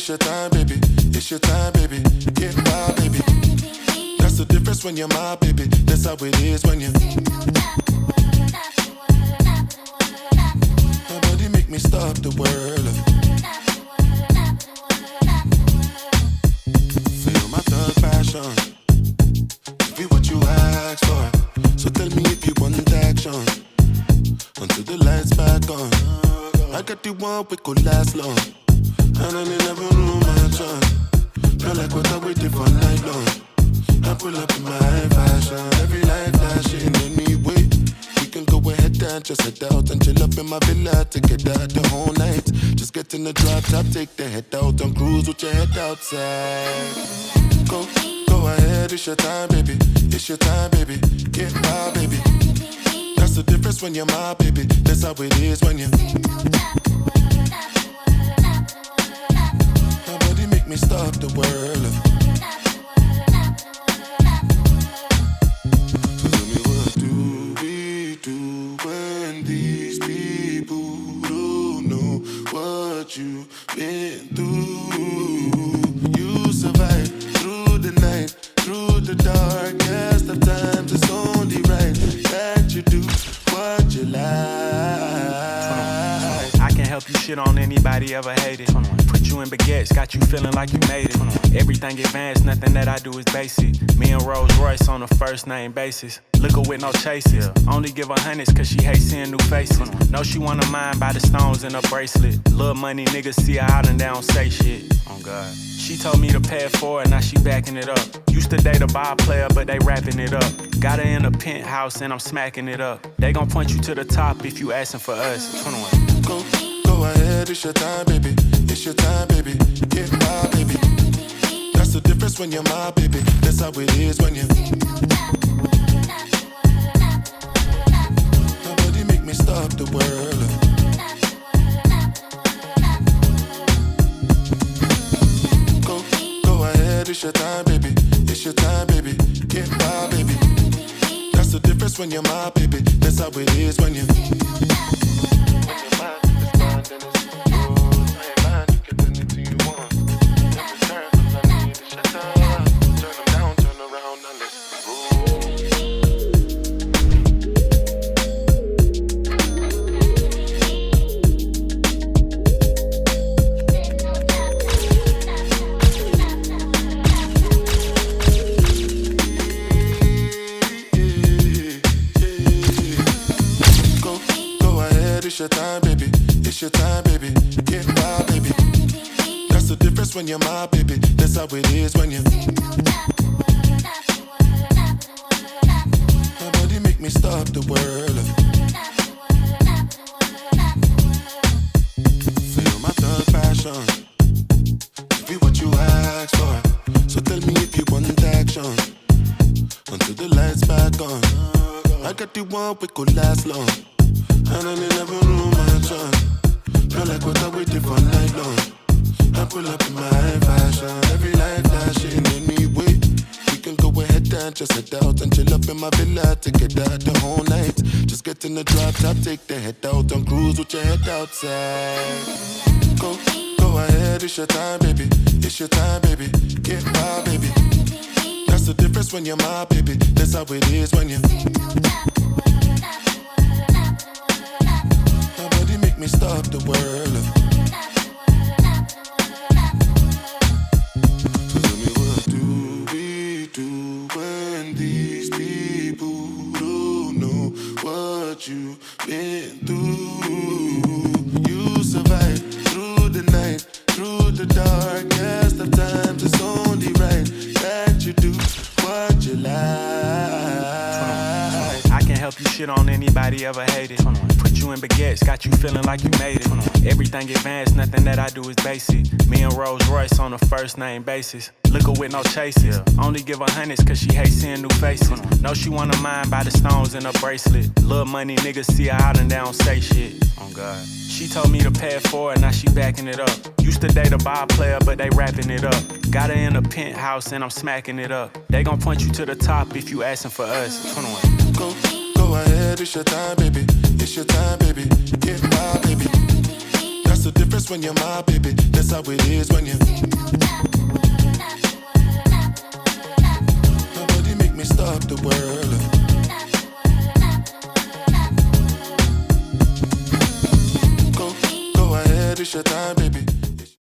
it's your time, baby. It's your time, baby. Get wild, baby. That's the difference when you're my baby. That's how it is when you. My body make me stop the world. Feel my thug passion. Give you what you ask for. So tell me if you want action. Until the lights back on. I got the one we could last long. And I never room my chance. Feel like what I waited for night long. I pull up in my fashion. Every light flashing anyway. We can go ahead and just head out and chill up in my villa together the whole night. Just get in the drop top, take the head out and cruise with your head outside. Go ahead, it's your time, baby. It's your time, baby. Get wild, baby. That's the difference when you're my baby. That's how it is when you. My body make me stop the world. So tell me, what do we do when these people don't know what you've been through? You survive through the night, through the darkest of times. It's only right that you do what you like. I can help you shit on anybody ever hated. Put you in baguettes, got you feeling like you made it. Everything advanced, nothing that I do is basic. Me and Rolls Royce on a first name basis. Liquor with no chases. Only give her hundreds cause she hates seeing new faces. Know she wanna mind by the stones in her bracelet. Little money niggas see her out and they don't say shit. Oh God. She told me to pay it forward, now she backing it up. Used to date a ball player, but they wrapping it up. Got her in a penthouse and I'm smacking it up. They gon' point you to the top if you asking for us. 21. Go ahead, it's your time, baby. It's your time, baby. Get wild, baby. That's the difference when you're my baby. That's how it is when you. My body make me stop the world. Go ahead, it's your time, baby. It's your time, baby. Get wild, baby. That's the difference when you're my baby. That's how it is when you. It's your time, baby. It's your time, baby. Get wild, baby. That's the difference when you're my baby. That's how it is when you. My body make me stop the world. Feel my thug passion. Give you what you ask for. So tell me if you want action. Until the lights back on. I got the one we could last long. And I never room my chance. Feel like what I waited for night long. I pull up in my fashion. Every light flashing anyway. We can go ahead and just head out and chill up in my villa together the whole night. Just get in the drop top, take the head out and cruise with your head outside. Go ahead, it's your time, baby. It's your time, baby. Get wild, baby. That's the difference when you're my baby. That's how it is when you. Make me stop the world. So tell me, what do we do when these people don't know what you've been through? You survive through the night, through the darkest of times. It's only right that you do what you like. I can help you shit on anybody ever hated. Put you in baguettes, got you feeling like you made it. Everything advanced, nothing that I do is basic. Me and Rolls Royce on a first name basis. Liquor with no chases. Only give her hundreds cause she hates seeing new faces. Know she wanna mind by the stones in her bracelet. Little money niggas see her out and they don't say shit. Oh God. She told me to pay it forward, now she backing it up. Used to date a ball player, but they wrapping it up. Got her in a penthouse and I'm smacking it up. They gon' point you to the top if you asking for us. 21. Go ahead, it's your time, baby. It's your time, baby. Get wild, baby. That's the difference impressed when you're my baby. That's how it is when you. Nobody make me stop the world. Go ahead, it's your time, baby.